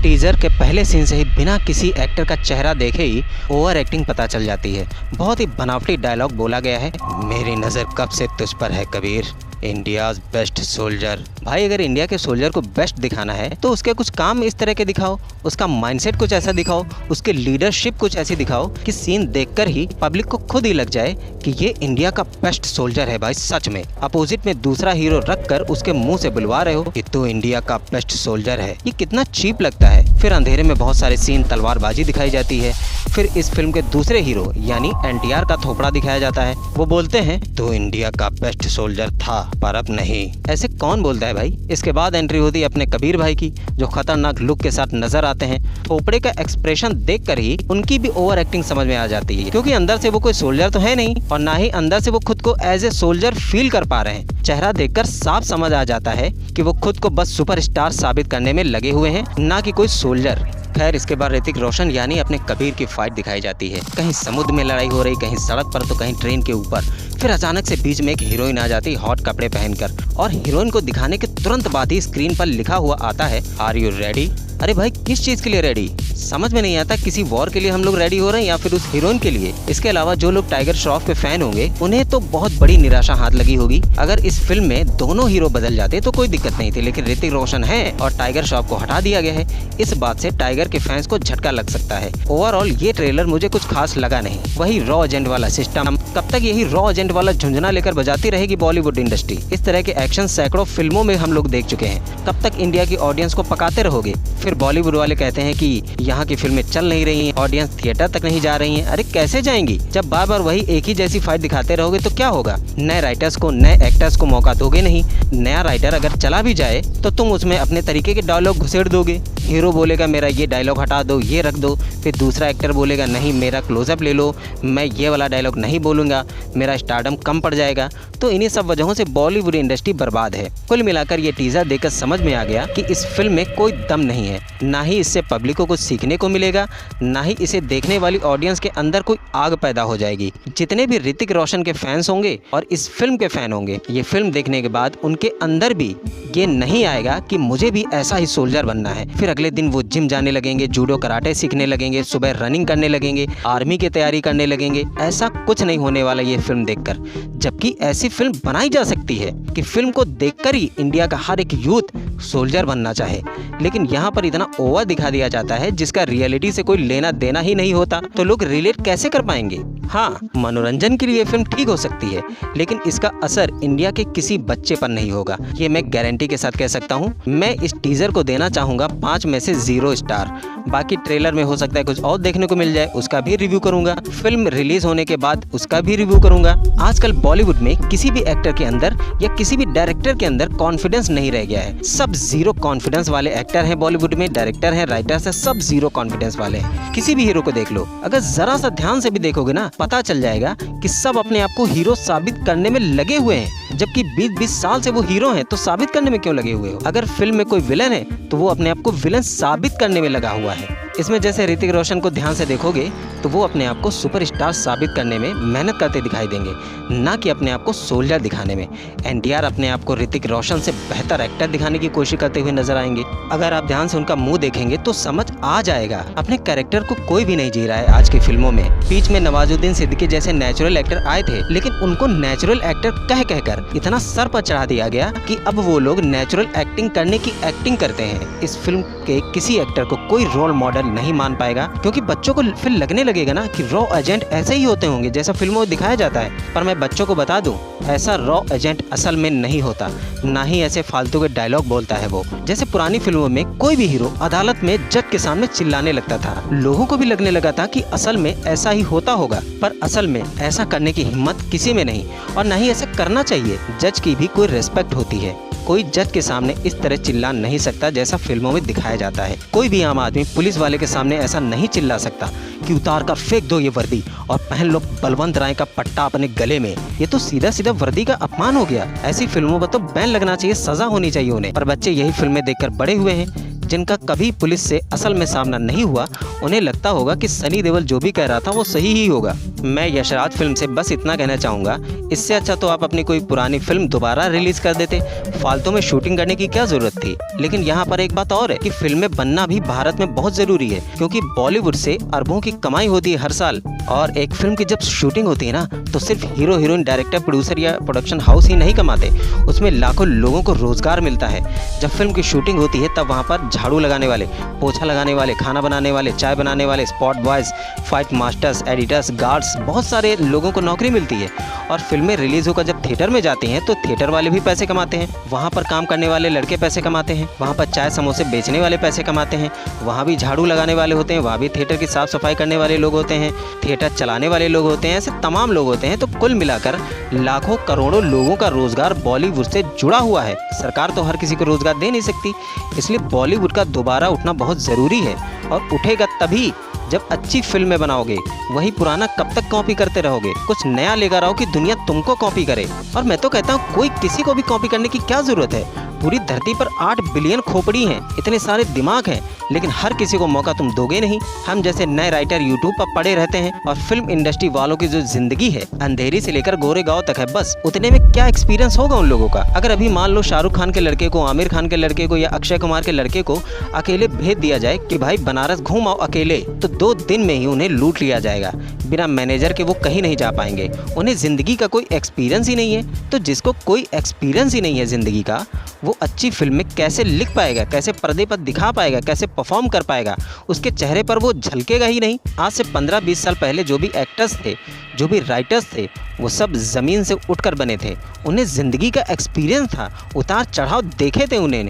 Teaser के पहले scene से ही बिना किसी एक्टर का चेहरा देखे ही ओवर एक्टिंग पता चल जाती है। बहुत ही बनावटी डायलॉग बोला गया है। मेरी नज़र कब से तुझ पर है कबीर, इंडियाज बेस्ट सोल्जर। भाई अगर इंडिया के सोल्जर को बेस्ट दिखाना है तो उसके कुछ काम इस तरह के दिखाओ, उसका माइंडसेट कुछ ऐसा दिखाओ, उसके लीडरशिप कुछ ऐसी दिखाओ कि सीन देखकर ही पब्लिक को खुद ही लग जाए कि ये इंडिया का बेस्ट सोल्जर है। भाई सच में अपोजिट में दूसरा हीरो रखकर उसके मुंह से बुलवा रहे हो कि तू इंडिया का बेस्ट सोल्जर है, ये कितना चीप लगता है। फिर अंधेरे में बहुत सारे सीन तलवारबाजी दिखाई जाती है। फिर इस फिल्म के दूसरे हीरो यानी एनटीआर का थोपड़ा दिखाया जाता है। वो बोलते हैं तू इंडिया का बेस्ट सोल्जर था पर अब नहीं। ऐसे कौन बोलता है भाई। इसके बाद एंट्री होती है अपने कबीर भाई की, जो खतरनाक लुक के साथ नजर आते हैं। थोपड़े का एक्सप्रेशन देखकर ही उनकी भी ओवर एक्टिंग समझ में आ जाती है, क्योंकि अंदर से वो कोई सोल्जर तो है नहीं और ना ही अंदर से वो खुद को एज ए सोल्जर फील कर पा रहे हैं। चेहरा देखकर साफ समझ आ जाता है कि वो खुद को बस सुपरस्टार साबित करने में लगे हुए हैं, ना कि कोई सोल्जर। खैर इसके बाद ऋतिक रोशन यानी अपने कबीर की फाइट दिखाई जाती है। कहीं समुद्र में लड़ाई हो रही, कहीं सड़क पर तो कहीं ट्रेन के ऊपर। फिर अचानक से बीच में एक हीरोइन आ जाती हॉट कपड़े पहनकर, और हीरोइन को दिखाने के तुरंत बाद ही स्क्रीन पर लिखा हुआ आता है आर यू रेडी। अरे भाई किस चीज के लिए रेडी, समझ में नहीं आता। किसी वॉर के लिए हम लोग रेडी हो रहे हैं या फिर उस हीरोइन के लिए। इसके अलावा जो लोग टाइगर श्रॉफ के फैन होंगे उन्हें तो बहुत बड़ी निराशा हाथ लगी होगी। अगर इस फिल्म में दोनों हीरो बदल जाते तो कोई दिक्कत नहीं थी, लेकिन ऋतिक रोशन है और टाइगर श्रॉफ को हटा दिया गया है। इस बात से टाइगर के फैंस को झटका लग सकता है। ओवरऑल ये ट्रेलर मुझे कुछ खास लगा नहीं। वही रॉ एजेंट वाला सिस्टम, कब तक यही रॉ एजेंट वाला झुंझुना लेकर बजाती रहेगी बॉलीवुड इंडस्ट्री। इस तरह के एक्शन सैकड़ों फिल्मों में हम लोग देख चुके हैं। कब तक इंडिया की ऑडियंस को पकाते रहोगे। फिर बॉलीवुड वाले कहते हैं कि यहाँ की फिल्में चल नहीं रही हैं, ऑडियंस थिएटर तक नहीं जा रही हैं। अरे कैसे जाएंगी जब बार बार वही एक ही जैसी फाइट दिखाते रहोगे तो क्या होगा। नए राइटर्स को, नए एक्टर्स को मौका दोगे नहीं। नया राइटर अगर चला भी जाए तो तुम उसमें अपने तरीके के डायलॉग घुसेड़ दोगे। हीरो बोलेगा मेरा ये डायलॉग हटा दो, ये रख दो। फिर दूसरा एक्टर बोलेगा नहीं मेरा क्लोजअप ले लो, मैं ये वाला डायलॉग नहीं बोलूँगा, मेरा स्टारडम कम पड़ जाएगा। तो इन्हीं सब वजहों से बॉलीवुड इंडस्ट्री बर्बाद है। कुल मिलाकर ये टीजर देखकर समझ में आ गया कि इस फिल्म में कोई दम नहीं है। ना ही इससे पब्लिक को कुछ सीखने को मिलेगा, ना ही इसे देखने वाली ऑडियंस के अंदर कोई आग पैदा हो जाएगी। जितने भी ऋतिक रोशन के फैंस होंगे और इस फिल्म के फैन होंगे, ये फिल्म देखने के बाद उनके अंदर भी ये नहीं आएगा कि मुझे भी ऐसा ही सोल्जर बनना है। फिर अगले दिन वो जिम जाने लगेंगे, जूडो कराटे सीखने लगेंगे, सुबह रनिंग करने लगेंगे, आर्मी की तैयारी करने लगेंगे। ऐसा कुछ नहीं होने वाला ये फिल्म देखकर। जबकि ऐसी फिल्म बनाई जा सकती है कि फिल्म को देखकर ही इंडिया का हर एक यूथ सोल्जर बनना चाहे, लेकिन यहाँ पर इतना ओवर दिखा दिया जाता है जिसका रियलिटी से कोई लेना देना ही नहीं होता। तो लोग रिलेट कैसे कर पाएंगे। हाँ, मनोरंजन के लिए ये फिल्म ठीक हो सकती है, लेकिन इसका असर इंडिया के किसी बच्चे पर नहीं होगा। ये मैं गारंटी के साथ कह सकता हूँ। मैं इस टीजर को देना चाहूँगा 5 में से 0 स्टार। बाकी ट्रेलर में हो सकता है कुछ और देखने को मिल जाए, उसका भी रिव्यू करूंगा। फिल्म रिलीज होने के बाद उसका भी रिव्यू करूंगा। आजकल बॉलीवुड में किसी भी एक्टर के अंदर या किसी भी डायरेक्टर के अंदर कॉन्फिडेंस नहीं रह गया है। सब 0 कॉन्फिडेंस वाले एक्टर हैं बॉलीवुड में, डायरेक्टर हैं, राइटर्स हैं, सब 0 कॉन्फिडेंस वाले हैं। किसी भी हीरो को देख लो, अगर जरा सा ध्यान से भी देखोगे ना, पता चल जाएगा कि सब अपने आप को हीरो साबित करने में लगे हुए हैं। जबकि 20-20 साल से वो हीरो हैं, तो साबित करने में क्यों लगे हुए हो। अगर फिल्म में कोई विलन है तो वो अपने आप को विलन साबित करने में लगा हुआ है। इसमें जैसे ऋतिक रोशन को ध्यान से देखोगे तो वो अपने आप को सुपरस्टार साबित करने में मेहनत करते दिखाई देंगे, ना कि अपने आप को सोल्जर दिखाने में। एनटीआर अपने आप को ऋतिक रोशन से बेहतर एक्टर दिखाने की कोशिश करते हुए नजर आएंगे। अगर आप ध्यान से उनका मुंह देखेंगे तो समझ आ जाएगा अपने कैरेक्टर को कोई भी नहीं जी रहा है आज की फिल्मों में। बीच में नवाजुद्दीन सिद्दीकी जैसे नेचुरल एक्टर आए थे, लेकिन उनको नेचुरल एक्टर कह कहकर इतना सर पर चढ़ा दिया गया कि अब वो लोग नेचुरल एक्टिंग करने की एक्टिंग करते हैं। इस फिल्म के किसी एक्टर को कोई रोल मॉडल नहीं मान पाएगा, क्योंकि बच्चों को फिर लगने लगेगा ना कि रॉ एजेंट ऐसे ही होते होंगे जैसा फिल्मों में दिखाया जाता है। पर मैं बच्चों को बता दूं, ऐसा रॉ एजेंट असल में नहीं होता, ना ही ऐसे फालतू के डायलॉग बोलता है वो। जैसे पुरानी फिल्मों में कोई भी हीरो अदालत में जज के सामने चिल्लाने लगता था, लोगों को भी लगने लगा था कि असल में ऐसा ही होता होगा। पर असल में ऐसा करने की हिम्मत किसी में नहीं, और ना ही ऐसा करना चाहिए। जज की भी कोई रिस्पेक्ट होती है। कोई जज के सामने इस तरह चिल्ला नहीं सकता जैसा फिल्मों में दिखाया जाता है। कोई भी आम आदमी पुलिस वाले के सामने ऐसा नहीं चिल्ला सकता कि उतार कर फेंक दो ये वर्दी और पहन लो बलवंत राय का पट्टा अपने गले में। ये तो सीधा सीधा वर्दी का अपमान हो गया। ऐसी फिल्मों पर तो बैन लगना चाहिए, सजा होनी चाहिए उन्हें। पर बच्चे यही फिल्में देखकर बड़े हुए हैं। जिनका कभी पुलिस से असल में सामना नहीं हुआ, उन्हें लगता होगा कि सनी देओल जो भी कह रहा था वो सही ही होगा। मैं यशराज फिल्म से बस इतना कहना चाहूँगा, इससे अच्छा तो आप अपनी कोई पुरानी फिल्म दोबारा रिलीज कर देते, फालतू में शूटिंग करने की क्या जरूरत थी। लेकिन यहाँ पर एक बात और है कि फिल्में बनना भी भारत में बहुत जरूरी है, क्योंकि बॉलीवुड से अरबों की कमाई होती है हर साल। और एक फिल्म की जब शूटिंग होती है ना, तो सिर्फ हीरो हीरोइन, डायरेक्टर, प्रोड्यूसर या प्रोडक्शन हाउस ही नहीं कमाते, उसमें लाखों लोगों को रोजगार मिलता है। जब फिल्म की शूटिंग होती है तब वहाँ पर झाड़ू लगाने वाले, पोछा लगाने वाले, खाना बनाने वाले, चाय बनाने वाले, spot boys, fight masters, editors, guards, बहुत सारे लोगों को नौकरी मिलती है। और फिल्में रिलीज होकर जब थिएटर में जाती हैं तो थिएटर वाले भी पैसे कमाते हैं, वहाँ पर काम करने वाले लड़के पैसे कमाते हैं, वहाँ पर चाय समोसे बेचने वाले पैसे कमाते हैं, वहाँ भी झाड़ू लगाने वाले होते हैं, वहाँ भी थिएटर की साफ सफाई करने वाले लोग होते हैं, थिएटर चलाने वाले लोग होते हैं, ऐसे तमाम लोग होते हैं। तो कुल मिलाकर लाखों करोड़ों लोगों का रोजगार बॉलीवुड से जुड़ा हुआ है। सरकार तो हर किसी को रोजगार दे नहीं सकती, इसलिए बॉलीवुड का दोबारा उठना बहुत ज़रूरी है। और उठेगा तभी जब अच्छी फिल्में बनाओगे। वही पुराना कब तक कॉपी करते रहोगे? कुछ नया लेकर आओ कि दुनिया तुमको कॉपी करे। और मैं तो कहता हूँ कोई किसी को भी कॉपी करने की क्या ज़रूरत है। पूरी धरती पर 8 बिलियन खोपड़ी हैं, इतने सारे दिमाग हैं, लेकिन हर किसी को मौका तुम दोगे नहीं। हम जैसे नए राइटर यूट्यूब पर पड़े रहते हैं, और फिल्म इंडस्ट्री वालों की जो जिंदगी है अंधेरी से लेकर गोरेगांव तक है, बस उतने में क्या एक्सपीरियंस होगा उन लोगों का। अगर अभी मान लो शाहरुख खान के लड़के को, आमिर खान के लड़के को या अक्षय कुमार के लड़के को अकेले भेज दिया जाए कि भाई बनारस घूम आओ अकेले, तो 2 दिन में ही उन्हें लूट लिया जाएगा। बिना मैनेजर के वो कहीं नहीं जा पाएंगे। उन्हें जिंदगी का कोई एक्सपीरियंस ही नहीं है। तो जिसको कोई एक्सपीरियंस ही नहीं है जिंदगी का, वो अच्छी फिल्म में कैसे लिख पाएगा, कैसे पर्दे पर दिखा पाएगा, कैसे परफॉर्म कर पाएगा? उसके चेहरे पर वो झलकेगा ही नहीं। आज से 15-20 साल पहले जो भी एक्टर्स थे, जो भी राइटर्स थे, वो सब ज़मीन से उठकर बने थे। उन्हें ज़िंदगी का एक्सपीरियंस था, उतार चढ़ाव देखे थे, उन्हें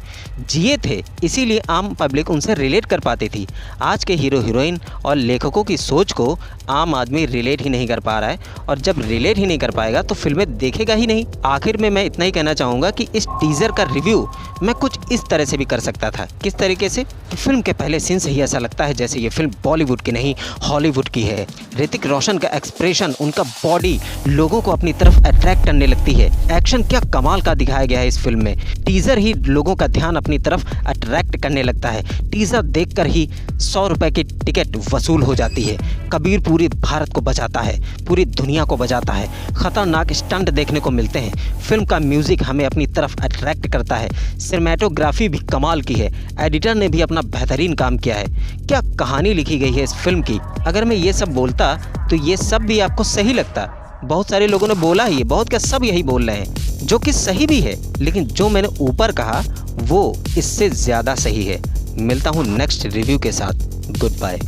जिए थे, इसीलिए आम पब्लिक उनसे रिलेट कर पाती थी। आज के हीरो हीरोइन और लेखकों की सोच को आम आदमी रिलेट ही नहीं कर पा रहा है, और जब रिलेट ही नहीं कर पाएगा तो फिल्में देखेगा ही नहीं। आखिर में मैं इतना ही कहना चाहूँगा कि इस टीज़र का रिव्यू मैं कुछ इस तरह से भी कर सकता था। किस तरीके से? फिल्म के पहले सीन से ही ऐसा लगता है जैसे ये फिल्म बॉलीवुड की नहीं हॉलीवुड की है। ऋतिक रोशन का एक्सप्रेशन, उनका बॉडी लोगों को अपनी तरफ अट्रैक्ट करने लगती है। एक्शन क्या कमाल का दिखाया गया है इस फिल्म में। टीजर ही लोगों का ध्यान अपनी तरफ अट्रैक्ट करने लगता है। टीजर देखकर ही 100 रुपए की टिकट वसूल हो जाती है। कबीर पूरी भारत को बचाता है, पूरी दुनिया को बचाता है। खतरनाक स्टंट देखने को मिलते हैं। फिल्म का म्यूजिक हमें अपनी तरफ अट्रैक्ट करता है। सिनेमेटोग्राफी भी कमाल की है। एडिटर ने भी अपना बेहतरीन काम किया है। क्या कहानी लिखी गई है इस फिल्म की। अगर मैं ये सब बोलता तो ये सब भी आपको सही लगता। बहुत सारे लोगों ने बोला ही है, बहुत क्या सब यही बोल रहे हैं, जो कि सही भी है, लेकिन जो मैंने ऊपर कहा वो इससे ज़्यादा सही है। मिलता हूँ नेक्स्ट रिव्यू के साथ। Good bye.